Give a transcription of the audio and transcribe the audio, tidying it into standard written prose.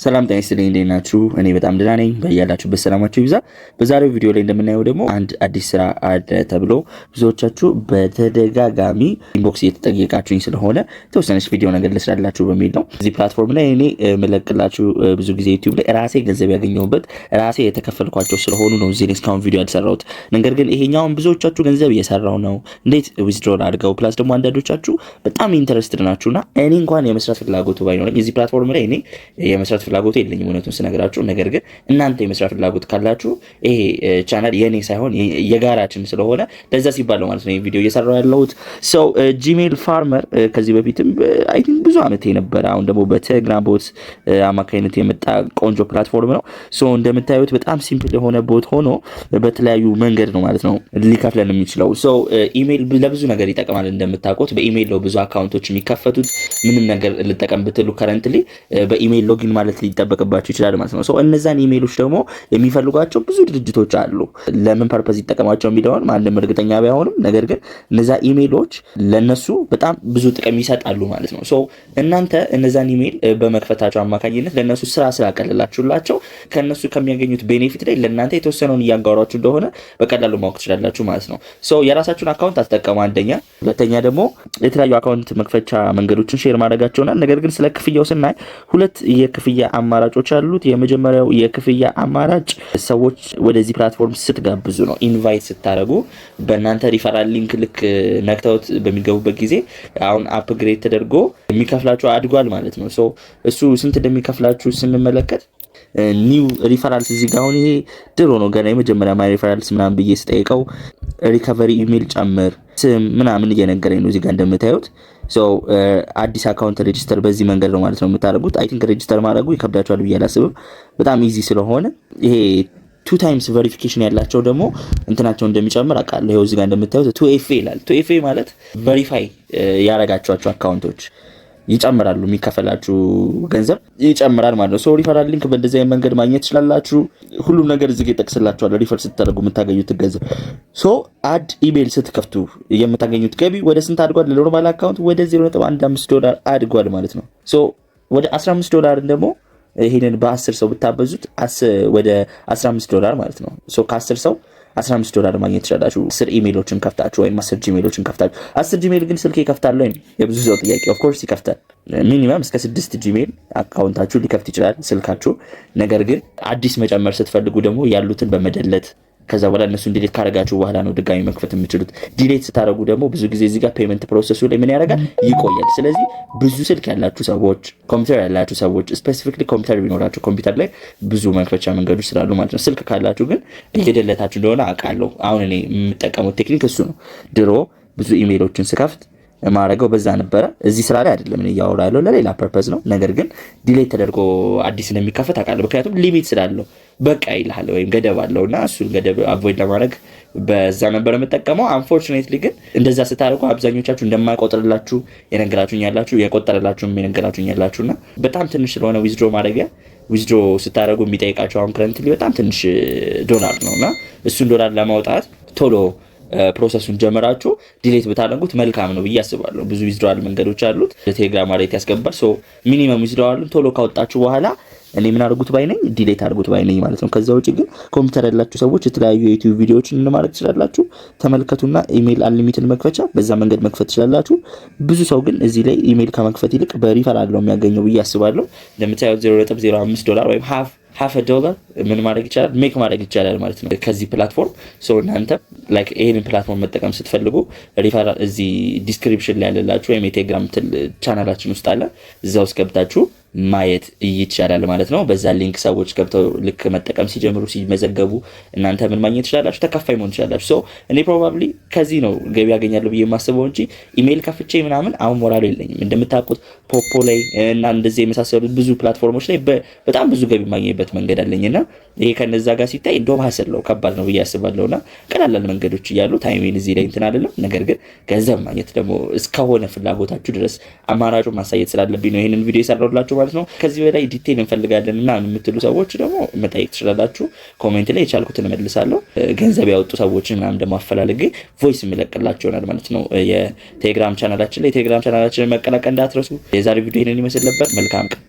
ሰላም ጤና ይስጥልኝ እንዴት ናችሁ? እኔ በጣም ደህና ነኝ። በያላችሁበት ሰላማችሁ ይብዛ። በዛሬው ቪዲዮ ላይ እንደምናየው ደግሞ አንድ አዲስ ስራ አለ ተብሎ ብዙዎቻችሁ በተደጋጋሚ ኢንቦክስ እየተጠየቃችሁኝ ስለሆነ የተወሰነች ቪዲዮ ነገር ልስራላችሁ በሚል ነው። እዚህ ፕላትፎርም ላይ እኔ መለቅላችሁ ብዙ ጊዜ ዩቲዩብ ላይ ራሴ ገንዘብ ያገኘሁበት ራሴ የተከፈልኳቸው ስለሆኑ ነው እዚህ እስካሁን ቪዲዮ ያልሰራሁት። ነገር ግን ይሄኛውን ብዙዎቻችሁ ገንዘብ እየሰራው ነው እንዴት ዊዝድሮል አድርገው ፕላስ ደግሞ አንዳንዶቻችሁ በጣም ኢንተረስትድ ናችሁና እኔ እንኳን የመስራት ፍላጎቱ ባይኖረኝ እዚህ ፕላትፎርም ላይ እኔ የመስራት ፍላጎቱ የለኝም እውነቱን ስነግራችሁ። ነገር ግን እናንተ የመስራት ፍላጎት ካላችሁ ይሄ ቻናል የኔ ሳይሆን የጋራችን ስለሆነ ለዛ ሲባል ነው ማለት ነው ይሄ ቪዲዮ እየሰራው ያለሁት። ሰው ጂሜል ፋርመር ከዚህ በፊትም አይ ቲንክ ብዙ አመት የነበረ አሁን ደግሞ በቴሌግራም ቦት አማካኝነት የመጣ ቆንጆ ፕላትፎርም ነው። ሶ እንደምታዩት በጣም ሲምፕል የሆነ ቦት ሆኖ በተለያዩ መንገድ ነው ማለት ነው ሊከፍለን የሚችለው። ሶ ኢሜል ለብዙ ነገር ይጠቅማል። እንደምታውቁት በኢሜል ነው ብዙ አካውንቶች የሚከፈቱት። ምንም ነገር ልጠቀም ብትሉ ከረንትሊ በኢሜል ሎጊን ማለት ሊጠበቅባችሁ ይችላል ማለት ነው። እነዛን ኢሜሎች ደግሞ የሚፈልጓቸው ብዙ ድርጅቶች አሉ። ለምን ፐርፐዝ ይጠቀማቸው የሚለውን ማንም እርግጠኛ ባይሆንም ነገር ግን እነዛ ኢሜሎች ለነሱ በጣም ብዙ ጥቅም ይሰጣሉ ማለት ነው። እናንተ እነዛን ኢሜል በመክፈታቸው አማካኝነት ለነሱ ስራ ስላቀለላችሁላቸው ከነሱ ከሚያገኙት ቤኔፊት ላይ ለእናንተ የተወሰነውን እያጋሯችሁ እንደሆነ በቀላሉ ማወቅ ትችላላችሁ ማለት ነው። የራሳችሁን አካውንት አትጠቀሙ አንደኛ። ሁለተኛ ደግሞ የተለያዩ አካውንት መክፈቻ መንገዶችን ሼር ማድረጋቸውና ነገር ግን ስለ ክፍያው ስናይ ሁለት የክፍያ አማራጮች አሉት። የመጀመሪያው የክፍያ አማራጭ ሰዎች ወደዚህ ፕላትፎርም ስትጋብዙ ነው። ኢንቫይት ስታደርጉ በእናንተ ሪፈራል ሊንክ ልክ ነክተውት በሚገቡበት ጊዜ አሁን አፕግሬድ ተደርጎ የሚከፍላችሁ አድጓል ማለት ነው። እሱ ስንት እንደሚከፍላችሁ ስንመለከት ኒው ሪፈራልስ እዚህ ጋር አሁን ይሄ ድሮ ነው ገና የመጀመሪያ ማይ ሪፈራልስ ምናምን ብዬ ስጠይቀው ሪከቨሪ ኢሜል ጨምር ስም ምናምን እየነገረኝ ነው እዚህ ጋር እንደምታዩት። አዲስ አካውንት ሬጂስተር በዚህ መንገድ ነው ማለት ነው የምታደርጉት። አይ ቲንክ ሬጂስተር ማድረጉ ይከብዳችኋል ብዬ አላስብም። በጣም ኢዚ ስለሆነ ይሄ 2 ታይምስ ቬሪፊኬሽን ያላቸው ደግሞ እንትናቸው እንደሚጨምር አውቃለሁ። ይሄው እዚህ ጋር እንደምታዩት 2FA ይላል። 2FA ማለት ቬሪፋይ ያረጋችኋቸው አካውንቶች ይጨምራሉ፣ የሚከፈላችሁ ገንዘብ ይጨምራል ማለት ነው። ሪፈራል ሊንክ በእንደዚህ አይነት መንገድ ማግኘት ትችላላችሁ። ሁሉም ነገር እዚህ ጋር ይጠቅስላችኋል። ሪፈር ስትደረጉ የምታገኙት ገንዘብ አድ ኢሜል ስትከፍቱ የምታገኙት ገቢ ወደ ስንት አድጓል? ለኖርማል አካውንት ወደ $0.15 አድጓል ማለት ነው። ወደ $15 ደግሞ ይሄንን በ10 ሰው ብታበዙት ወደ $15 ማለት ነው። ከ10 ሰው $15 ማግኘት ትችላላችሁ። 10 ኢሜሎችን ከፍታችሁ ወይም 10 ጂሜሎችን ከፍታችሁ። 10 ጂሜል ግን ስልክ ይከፍታል ወይ? የብዙ ሰው ጥያቄ። ኦፍ ኮርስ ይከፍታል። ሚኒመም እስከ 6 ጂሜል አካውንታችሁ ሊከፍት ይችላል ስልካችሁ። ነገር ግን አዲስ መጨመር ስትፈልጉ ደግሞ ያሉትን በመደለት ከዛ በኋላ እነሱን ዲሌት ካረጋችሁ በኋላ ነው ድጋሚ መክፈት የምትችሉት። ዲሌት ስታረጉ ደግሞ ብዙ ጊዜ እዚህ ጋር ፔመንት ፕሮሰሱ ላይ ምን ያደርጋል? ይቆያል። ስለዚህ ብዙ ስልክ ያላችሁ ሰዎች፣ ኮምፒውተር ያላችሁ ሰዎች ስፔሲፊክሊ ኮምፒውተር ቢኖራችሁ ኮምፒውተር ላይ ብዙ መክፈቻ መንገዶች ስላሉ ማለት ነው። ስልክ ካላችሁ ግን እየደለታችሁ እንደሆነ አውቃለሁ። አሁን እኔ የምጠቀመው ቴክኒክ እሱ ነው። ድሮ ብዙ ኢሜሎችን ስከፍት ማረገው በዛ ነበረ። እዚህ ስራ ላይ አይደለም እኔ እያወራ ያለው ለሌላ ፐርፐዝ ነው። ነገር ግን ዲሌት ተደርጎ አዲስ እንደሚከፈት አውቃለሁ። ምክንያቱም ሊሚት ስላለው በቃ ይልሃል ወይም ገደብ አለውና እሱን ገደብ አቮይድ ለማድረግ በዛ ነበር የምጠቀመው። አንፎርቹኔትሊ ግን እንደዛ ስታደርጉ አብዛኞቻችሁ እንደማይቆጥርላችሁ የነገራችሁኝ ያላችሁ የቆጠረላችሁም የነገራችሁኝ ያላችሁና በጣም ትንሽ ስለሆነ ዊዝድሮ ማድረጊያ ዊዝድሮ ስታደርጉ የሚጠይቃችሁ አሁን ከረንትሊ በጣም ትንሽ $1 ነውና እሱን $1 ለማውጣት ቶሎ ፕሮሰሱን ጀመራችሁ ዲሌት ብታደርጉት መልካም ነው ብዬ አስባለሁ። ብዙ ዊዝድሮዋል መንገዶች አሉት። ቴሌግራም ማለት ያስገባል። ሚኒመም ዊዝድሮዋልን ቶሎ ካወጣችሁ በኋላ እኔ ምን አድርጉት ባይነኝ ዲሌት አድርጉት ባይነኝ ማለት ነው። ከዛ ውጪ ግን ኮምፒውተር ያላችሁ ሰዎች የተለያዩ የዩቲዩብ ቪዲዮዎችን ማድረግ ትችላላችሁ። ተመልከቱና ኢሜል አንሊሚትድ መክፈቻ በዛ መንገድ መክፈት ትችላላችሁ። ብዙ ሰው ግን እዚህ ላይ ኢሜል ከመክፈት ይልቅ በሪፈራል ነው የሚያገኘው ብዬ አስባለሁ። እንደምታዩት $0.05 ወይም half a dollar ምን ማድረግ ይቻላል? ሜክ ማድረግ ይቻላል ማለት ነው ከዚህ ፕላትፎርም። እናንተ ላይክ ይሄንን ፕላትፎርም መጠቀም ስትፈልጉ ሪፈራል እዚህ ዲስክሪፕሽን ላይ ያለላችሁ ወይም የቴሌግራም ቻናላችን ውስጥ አለ። እዛ ውስጥ ገብታችሁ ማየት ይቻላል ማለት ነው። በዛ ሊንክ ሰዎች ገብተው ልክ መጠቀም ሲጀምሩ ሲመዘገቡ እናንተ ምን ማግኘት ትችላላችሁ? ተከፋይ መሆን ትችላላችሁ። እኔ ፕሮባብሊ ከዚህ ነው ገቢ ያገኛለሁ ብዬ የማስበው እንጂ ኢሜል ከፍቼ ምናምን አሁን ሞራል የለኝም። እንደምታውቁት ፖፖ ላይ እና እንደዚህ የመሳሰሉት ብዙ ፕላትፎርሞች ላይ በጣም ብዙ ገቢ ማግኘበት መንገድ አለኝና ይሄ ከነዛ ጋር ሲታይ እንደውም ሀሰለው ከባድ ነው ብዬ አስባለሁና ቀላል መንገዶች እያሉ ታይሜን እዚህ ላይ እንትን አይደለም። ነገር ግን ገንዘብ ማግኘት ደግሞ እስከሆነ ፍላጎታችሁ ድረስ አማራጩን ማሳየት ስላለብኝ ነው ይሄንን ቪዲዮ የሰራሁላችሁ ማለት ነው። ከዚህ በላይ ዲቴል እንፈልጋለን እና የምትሉ ሰዎች ደግሞ መጠየቅ ትችላላችሁ። ኮሜንት ላይ የቻልኩትን እመልሳለሁ። ገንዘብ ያወጡ ሰዎችን ምናምን ደግሞ አፈላልጌ ቮይስ የሚለቅላችሁ ይሆናል ማለት ነው። የቴሌግራም ቻናላችን ላይ ቴሌግራም ቻናላችንን መቀላቀል እንዳትረሱ። የዛሬ ቪዲዮ ይሄንን ይመስል ነበር። መልካም ቀን።